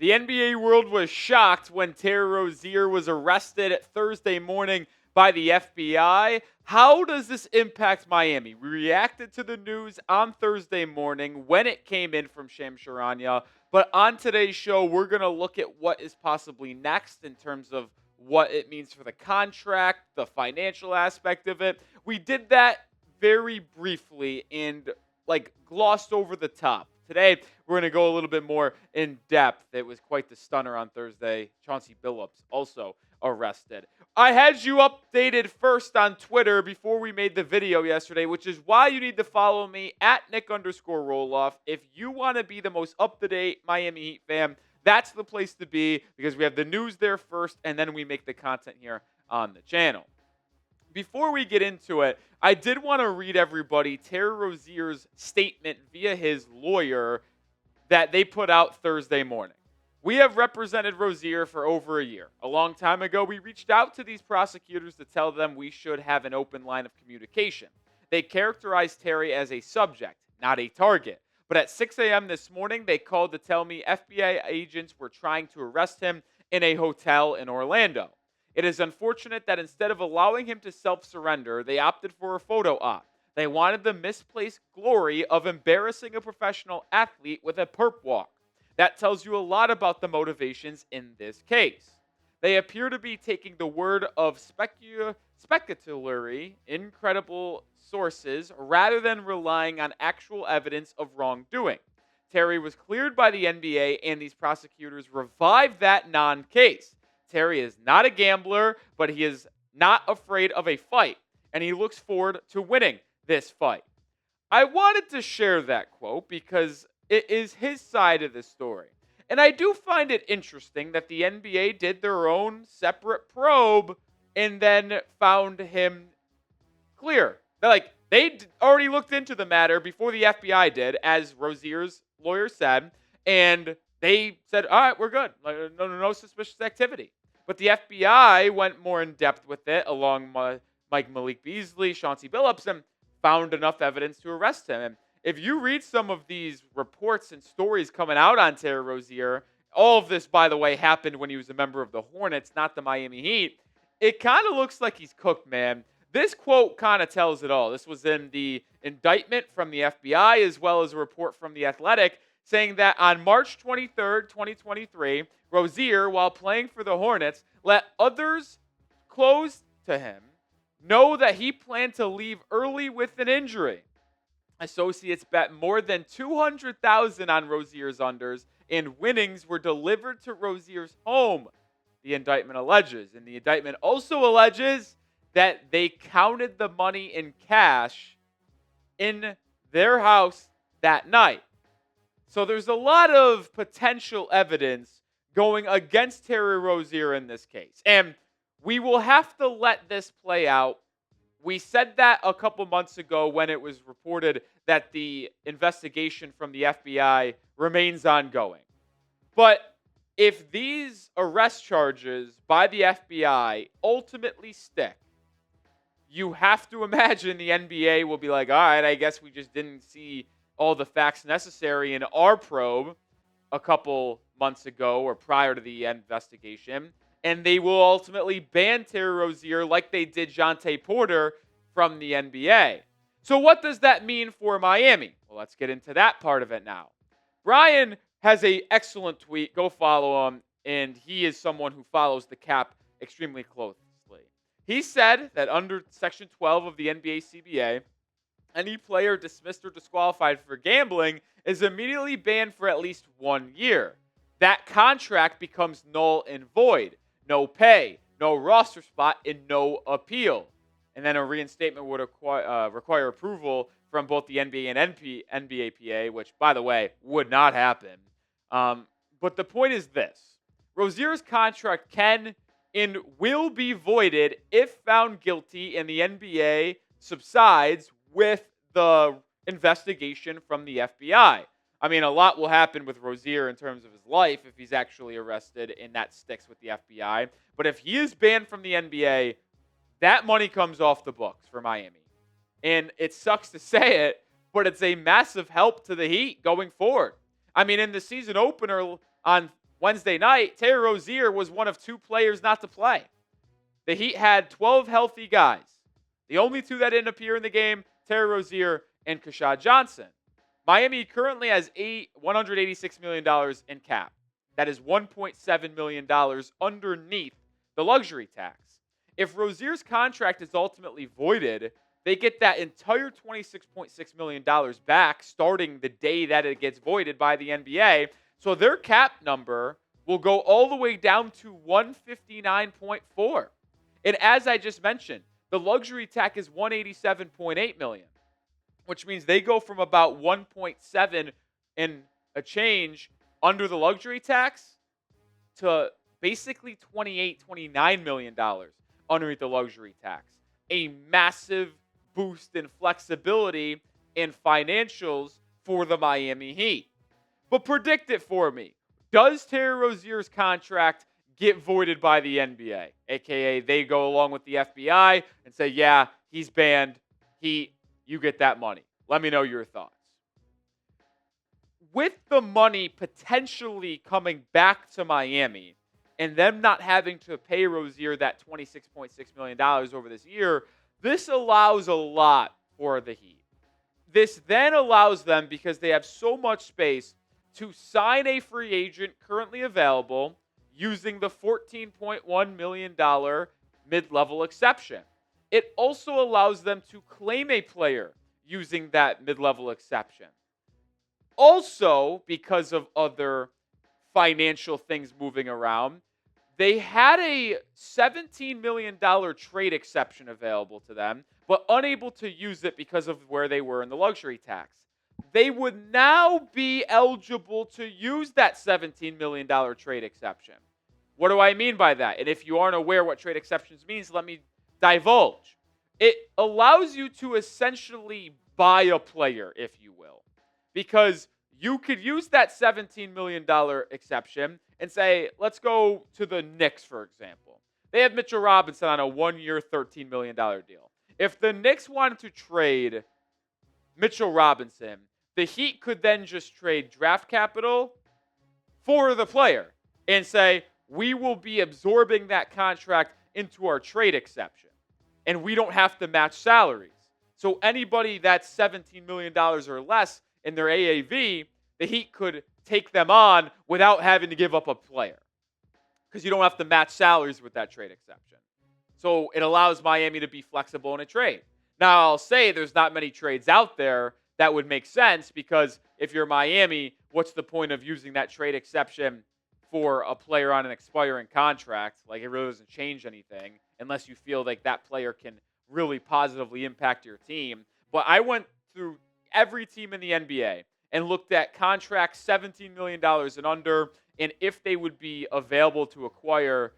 The NBA world was shocked when Terry Rozier was arrested Thursday morning by the FBI. How does this impact Miami? We reacted to the news on Thursday morning when it came in from Shams Charania. But on today's show, we're going to look at what is possibly next in terms of what it means for the contract, the financial aspect of it. We did that very briefly and glossed over the top. Today, we're going to go a little bit more in depth. It was quite the stunner on Thursday. Chauncey Billups also arrested. I had you updated first on Twitter before we made the video yesterday, which is why you need to follow me at Nick_Roloff. If you want to be the most up-to-date Miami Heat fan, that's the place to be because we have the news there first, and then we make the content here on the channel. Before we get into it, I did want to read everybody Terry Rozier's statement via his lawyer that they put out Thursday morning. We have represented Rozier for over a year. A long time ago, we reached out to these prosecutors to tell them we should have an open line of communication. They characterized Terry as a subject, not a target. But at 6 a.m. this morning, they called to tell me FBI agents were trying to arrest him in a hotel in Orlando. It is unfortunate that instead of allowing him to self-surrender, they opted for a photo op. They wanted the misplaced glory of embarrassing a professional athlete with a perp walk. That tells you a lot about the motivations in this case. They appear to be taking the word of speculatory, incredible sources rather than relying on actual evidence of wrongdoing. Terry was cleared by the NBA, and these prosecutors revived that non-case. Terry is not a gambler, but he is not afraid of a fight, and he looks forward to winning this fight. I wanted to share that quote because it is his side of the story. And I do find it interesting that the NBA did their own separate probe and then found him clear. They already looked into the matter before the FBI did, as Rozier's lawyer said, and they said, all right, we're good. No suspicious activity. But the FBI went more in depth with it, along with Malik Beasley, Chauncey Billups, and found enough evidence to arrest him. And if you read some of these reports and stories coming out on Terry Rozier, all of this, by the way, happened when he was a member of the Hornets, not the Miami Heat. It kind of looks like he's cooked, man. This quote kind of tells it all. This was in the indictment from the FBI as well as a report from The Athletic saying that on March 23rd, 2023, Rozier, while playing for the Hornets, let others close to him know that he planned to leave early with an injury. Associates bet more than $200,000 on Rozier's unders, and winnings were delivered to Rozier's home, the indictment alleges. And the indictment also alleges that they counted the money in cash in their house that night. So there's a lot of potential evidence going against Terry Rozier in this case. And we will have to let this play out. We said that a couple months ago when it was reported that the investigation from the FBI remains ongoing. But if these arrest charges by the FBI ultimately stick, you have to imagine the NBA will be like, all right, I guess we just didn't see all the facts necessary in our probe a couple months ago or prior to the investigation, and they will ultimately ban Terry Rozier like they did Jontay Porter from the NBA. So what does that mean for Miami? Well, let's get into that part of it now. Brian has an excellent tweet. Go follow him, and he is someone who follows the cap extremely closely. He said that under Section 12 of the NBA CBA, any player dismissed or disqualified for gambling is immediately banned for at least 1 year. That contract becomes null and void. No pay, no roster spot, and no appeal. And then a reinstatement would require approval from both the NBA and NBAPA, which, by the way, would not happen. But the point is this. Rozier's contract can and will be voided if found guilty and the NBA subsides with the investigation from the FBI. I mean, a lot will happen with Rozier in terms of his life if he's actually arrested and that sticks with the FBI. But if he is banned from the NBA, that money comes off the books for Miami. And it sucks to say it, but it's a massive help to the Heat going forward. I mean, in the season opener on Wednesday night, Terry Rozier was one of 2 players not to play. The Heat had 12 healthy guys. The only 2 that didn't appear in the game, Terry Rozier and Kashad Johnson. Miami currently has $186 million in cap. That is $1.7 million underneath the luxury tax. If Rozier's contract is ultimately voided, they get that entire $26.6 million back starting the day that it gets voided by the NBA. So their cap number will go all the way down to $159.4. And as I just mentioned, the luxury tax is $187.8 million, which means they go from about 1.7 and a change under the luxury tax to basically $29 million underneath the luxury tax. A massive boost in flexibility and financials for the Miami Heat. But predict it for me. Does Terry Rozier's contract get voided by the NBA? AKA, they go along with the FBI and say, yeah, he's banned. Heat, you get that money. Let me know your thoughts. With the money potentially coming back to Miami and them not having to pay Rozier that $26.6 million over this year, this allows a lot for the Heat. This then allows them, because they have so much space, to sign a free agent currently available using the $14.1 million mid-level exception. It also allows them to claim a player using that mid-level exception. Also, because of other financial things moving around, they had a $17 million trade exception available to them, but unable to use it because of where they were in the luxury tax. They would now be eligible to use that $17 million trade exception. What do I mean by that? And if you aren't aware what trade exceptions means, let me divulge. It allows you to essentially buy a player, if you will, because you could use that $17 million exception and say, let's go to the Knicks, for example. They have Mitchell Robinson on a 1-year, $13 million deal. If the Knicks wanted to trade Mitchell Robinson, the Heat could then just trade draft capital for the player and say, we will be absorbing that contract into our trade exception, and we don't have to match salaries. So anybody that's $17 million or less in their AAV, the Heat could take them on without having to give up a player, because you don't have to match salaries with that trade exception. So it allows Miami to be flexible in a trade. Now, I'll say there's not many trades out there that would make sense, because if you're Miami, what's the point of using that trade exception for a player on an expiring contract? Like, it really doesn't change anything unless you feel like that player can really positively impact your team. But I went through every team in the NBA and looked at contracts $17 million and under, and if they would be available to acquire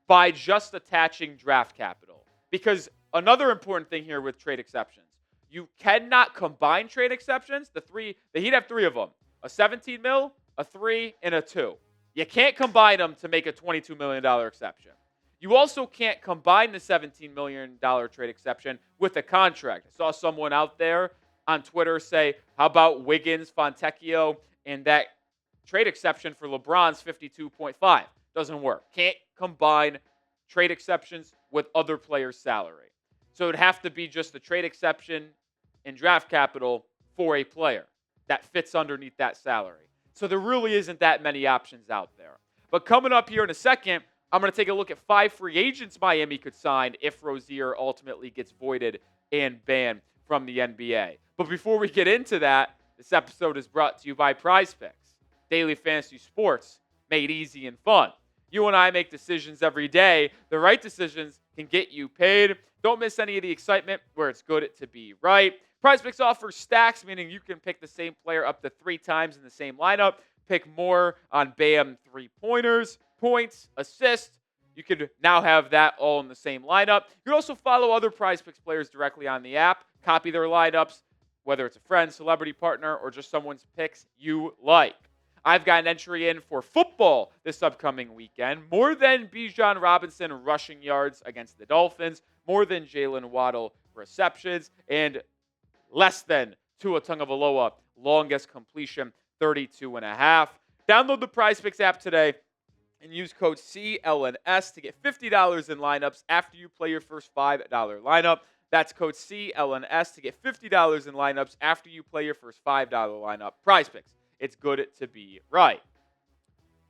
by just attaching draft capital. Because another important thing here with trade exceptions, you cannot combine trade exceptions. The Heat have 3 of them: a 17 mil, a 3, and a 2. You can't combine them to make a $22 million exception. You also can't combine the $17 million trade exception with a contract. I saw someone out there on Twitter say, how about Wiggins, Fontecchio, and that trade exception for LeBron's 52.5? Doesn't work. Can't combine trade exceptions with other players' salary. So it'd have to be just the trade exception and draft capital for a player that fits underneath that salary. So there really isn't that many options out there. But coming up here in a second, I'm going to take a look at 5 free agents Miami could sign if Rozier ultimately gets voided and banned from the NBA. But before we get into that, this episode is brought to you by PrizePicks. Daily fantasy sports made easy and fun. You and I make decisions every day. The right decisions can get you paid. Don't miss any of the excitement where it's good to be right. PrizePicks offers stacks, meaning you can pick the same player up to 3 times in the same lineup. Pick more on BAM 3-pointers, points, assists. You could now have that all in the same lineup. You can also follow other PrizePicks players directly on the app, copy their lineups, whether it's a friend, celebrity partner, or just someone's picks you like. I've got an entry in for football this upcoming weekend. More than Bijan Robinson rushing yards against the Dolphins, more than Jalen Waddle receptions, and less than Tua Tagovailoa longest completion, 32.5. Download the PrizePicks app today and use code CLNS to get $50 in lineups after you play your first $5 lineup. That's code CLNS to get $50 in lineups after you play your first $5 lineup. PrizePicks. It's good to be right.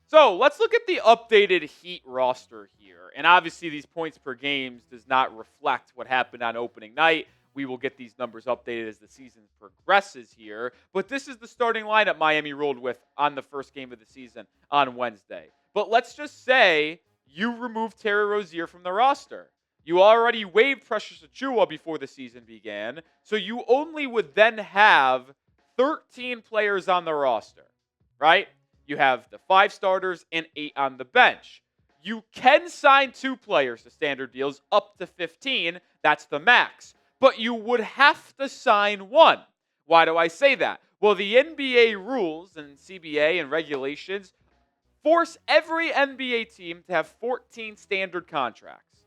So let's look at the updated Heat roster here. And obviously, these points per games does not reflect what happened on opening night. We will get these numbers updated as the season progresses here. But this is the starting lineup Miami rolled with on the first game of the season on Wednesday. But let's just say you removed Terry Rozier from the roster. You already waived Precious Achiuwa before the season began. So you only would then have 13 players on the roster, right? You have the 5 starters and 8 on the bench. You can sign 2 players to standard deals up to 15. That's the max. But you would have to sign 1. Why do I say that? Well, the NBA rules and CBA and regulations force every NBA team to have 14 standard contracts.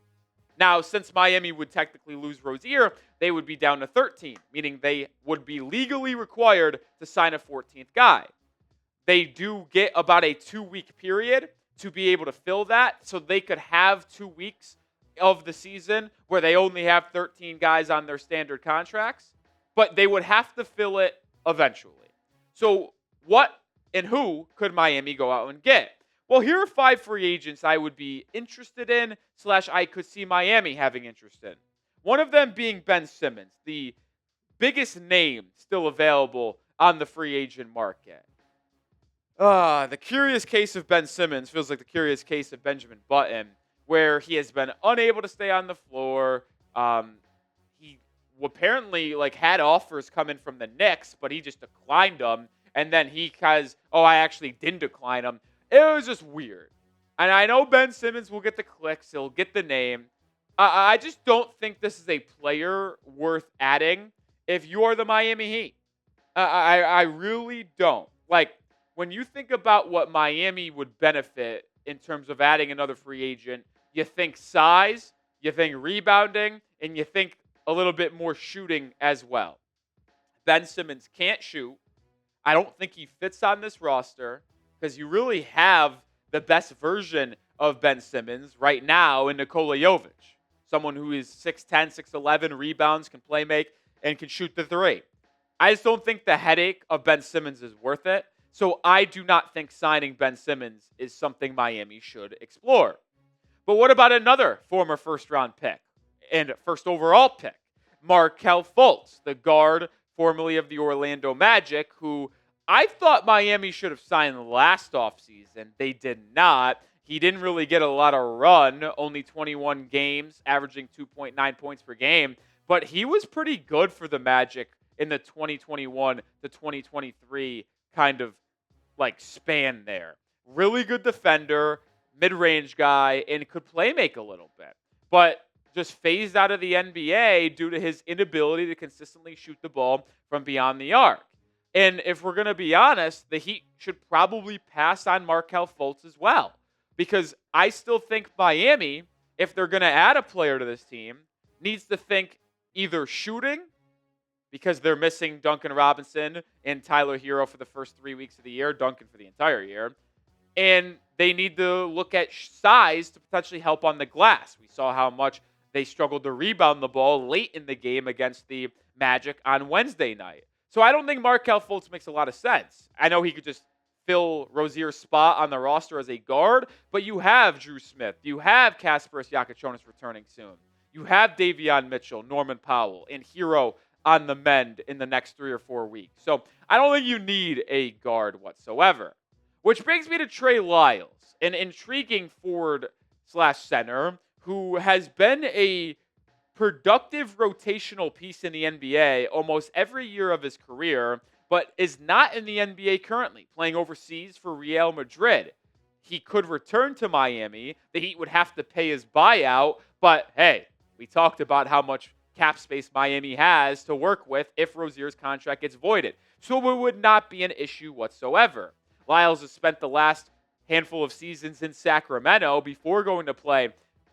Now, since Miami would technically lose Rozier, they would be down to 13, meaning they would be legally required to sign a 14th guy. They do get about a 2-week period to be able to fill that, so they could have 2 weeks of the season where they only have 13 guys on their standard contracts, but they would have to fill it eventually. So what and who could Miami go out and get? Well, here are 5 free agents I would be interested in / I could see Miami having interest in. One of them being Ben Simmons, the biggest name still available on the free agent market. The curious case of Ben Simmons feels like the curious case of Benjamin Button, where he has been unable to stay on the floor. He apparently had offers coming from the Knicks, but he just declined them. And then I actually didn't decline them. It was just weird. And I know Ben Simmons will get the clicks. He'll get the name. I just don't think this is a player worth adding if you're the Miami Heat. I really don't. When you think about what Miami would benefit in terms of adding another free agent, you think size, you think rebounding, and you think a little bit more shooting as well. Ben Simmons can't shoot. I don't think he fits on this roster because you really have the best version of Ben Simmons right now in Nikola Jovic, someone who is 6'10", 6'11", rebounds, can play make, and can shoot the 3. I just don't think the headache of Ben Simmons is worth it. So I do not think signing Ben Simmons is something Miami should explore. But what about another former first-round pick and first overall pick, Markelle Fultz, the guard formerly of the Orlando Magic, who I thought Miami should have signed last offseason. They did not. He didn't really get a lot of run, only 21 games, averaging 2.9 points per game. But he was pretty good for the Magic in the 2021 to 2023 kind of span there. Really good defender, mid-range guy, and could play make a little bit. But just phased out of the NBA due to his inability to consistently shoot the ball from beyond the arc. And if we're going to be honest, the Heat should probably pass on Markelle Fultz as well. Because I still think Miami, if they're going to add a player to this team, needs to think either shooting, because they're missing Duncan Robinson and Tyler Hero for the first 3 weeks of the year, Duncan for the entire year. And they need to look at size to potentially help on the glass. We saw how much they struggled to rebound the ball late in the game against the Magic on Wednesday night. So I don't think Markelle Fultz makes a lot of sense. I know he could just fill Rozier's spot on the roster as a guard, but you have Drew Smith. You have Kasparas Jakubonis returning soon. You have Davion Mitchell, Norman Powell, and Hero on the mend in the next 3 or 4 weeks. So I don't think you need a guard whatsoever. Which brings me to Trey Lyles, an intriguing forward/center who has been a productive rotational piece in the NBA almost every year of his career, but is not in the NBA currently, playing overseas for Real Madrid. He could return to Miami. The Heat would have to pay his buyout, but hey, we talked about how much cap space Miami has to work with if Rozier's contract gets voided. So it would not be an issue whatsoever. Lyles has spent the last handful of seasons in Sacramento before going to play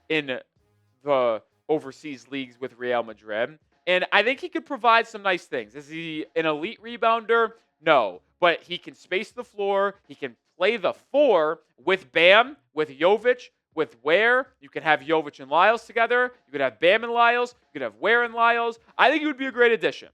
in the overseas leagues with Real Madrid. And I think he could provide some nice things. Is he an elite rebounder? No. But he can space the floor. He can play the 4 with Bam, with Jovic, with Ware. You could have Jovic and Lyles together. You could have Bam and Lyles. You could have Ware and Lyles. I think he would be a great addition.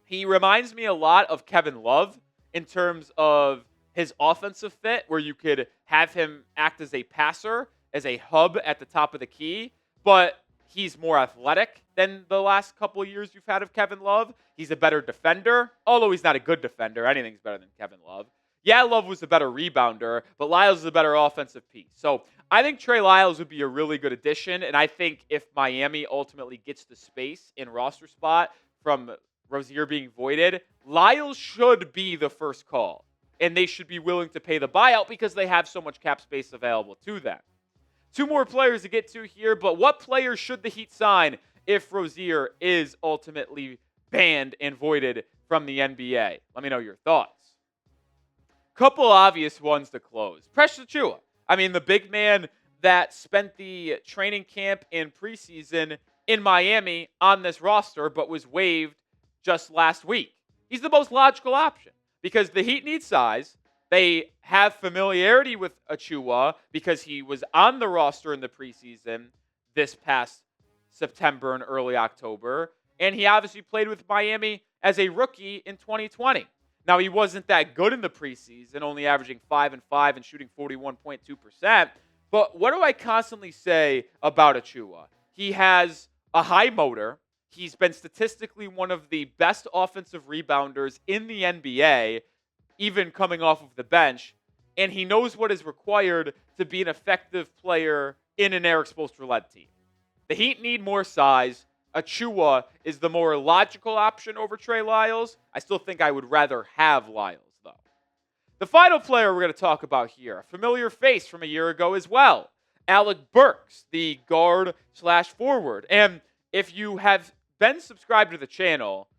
He reminds me a lot of Kevin Love in terms of his offensive fit, where you could have him act as a passer, as a hub at the top of the key, but he's more athletic than the last couple of years you've had of Kevin Love. He's a better defender, although he's not a good defender. Anything's better than Kevin Love. Yeah, Love was a better rebounder, but Lyles is a better offensive piece. So I think Trey Lyles would be a really good addition, and I think if Miami ultimately gets the space in roster spot from Rozier being voided, Lyles should be the first call, and they should be willing to pay the buyout because they have so much cap space available to them. 2 more players to get to here, but what players should the Heat sign if Rozier is ultimately banned and voided from the NBA? Let me know your thoughts. Couple obvious ones to close. Precious Achiuwa. I mean, the big man that spent the training camp and preseason in Miami on this roster, but was waived just last week. He's the most logical option because the Heat need size. They have familiarity with Achiuwa because he was on the roster in the preseason this past September and early October. And he obviously played with Miami as a rookie in 2020. Now, he wasn't that good in the preseason, only averaging 5 and 5 and shooting 41.2%. But what do I constantly say about Achiuwa? He has a high motor. He's been statistically one of the best offensive rebounders in the NBA, even coming off of the bench. And he knows what is required to be an effective player in an Eric Spoelstra-led team. The Heat need more size. Achiuwa is the more logical option over Trey Lyles. I still think I would rather have Lyles, though. The final player we're going to talk about here, a familiar face from a year ago as well, Alec Burks, the guard/forward. And if you have been subscribed to the channel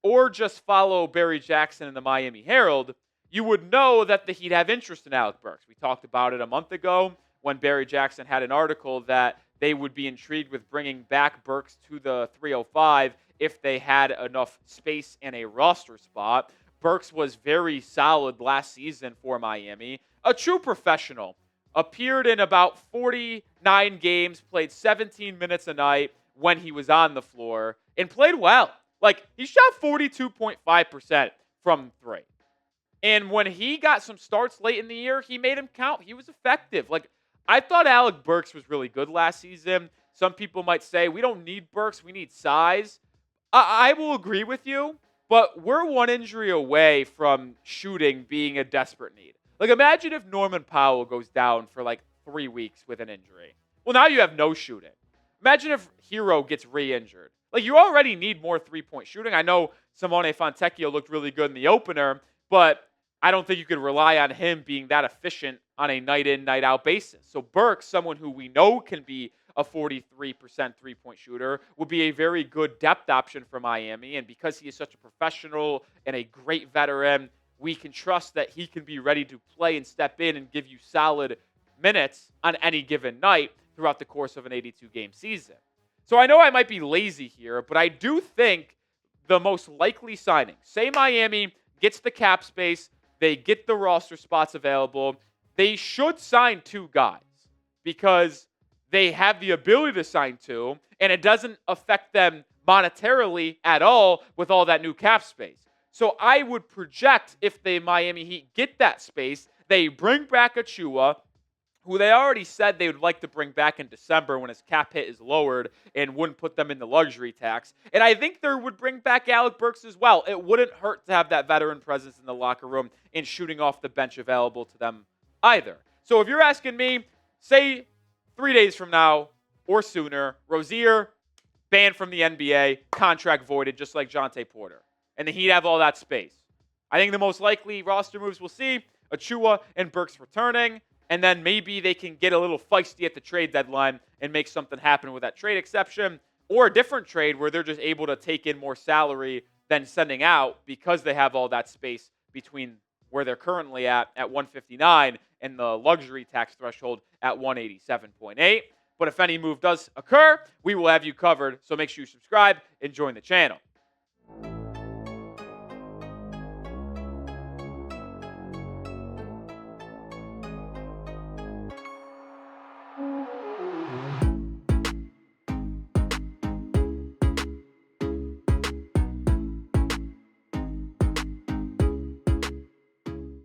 or just follow Barry Jackson and the Miami Herald, you would know that the Heat have interest in Alec Burks. We talked about it a month ago when Barry Jackson had an article that they would be intrigued with bringing back Burks to the 305 if they had enough space and a roster spot. Burks was very solid last season for Miami. A true professional. Appeared in about 49 games, played 17 minutes a night when he was on the floor, and played well. Like, he shot 42.5% from 3. And when he got some starts late in the year, he made him count. He was effective. Like, I thought Alec Burks was really good last season. Some people might say, we don't need Burks, we need size. I will agree with you, but we're one injury away from shooting being a desperate need. Like, imagine if Norman Powell goes down for like 3 weeks with an injury. Well, now you have no shooting. Imagine if Hero gets re-injured. Like, you already need more three-point shooting. I know Simone Fontecchio looked really good in the opener, but I don't think you could rely on him being that efficient on a night-in, night-out basis. So Burks, someone who we know can be a 43% three-point shooter, would be a very good depth option for Miami. And because he is such a professional and a great veteran, we can trust that he can be ready to play and step in and give you solid minutes on any given night throughout the course of an 82-game season. So I know I might be lazy here, but I do think the most likely signing, say Miami gets the cap space, they get the roster spots available, they should sign 2 guys because they have the ability to sign 2, and it doesn't affect them monetarily at all with all that new cap space. So I would project if the Miami Heat get that space, they bring back Achiuwa, who they already said they would like to bring back in December when his cap hit is lowered and wouldn't put them in the luxury tax. And I think they would bring back Alec Burks as well. It wouldn't hurt to have that veteran presence in the locker room and shooting off the bench available to them either. So if you're asking me, say 3 days from now or sooner, Rozier banned from the NBA, contract voided just like Jonte Porter. And the Heat have all that space. I think the most likely roster moves we'll see, Achiuwa and Burks returning. And then maybe they can get a little feisty at the trade deadline and make something happen with that trade exception, or a different trade where they're just able to take in more salary than sending out because they have all that space between where they're currently at 159 and the luxury tax threshold at 187.8. But if any move does occur, we will have you covered. So make sure you subscribe and join the channel.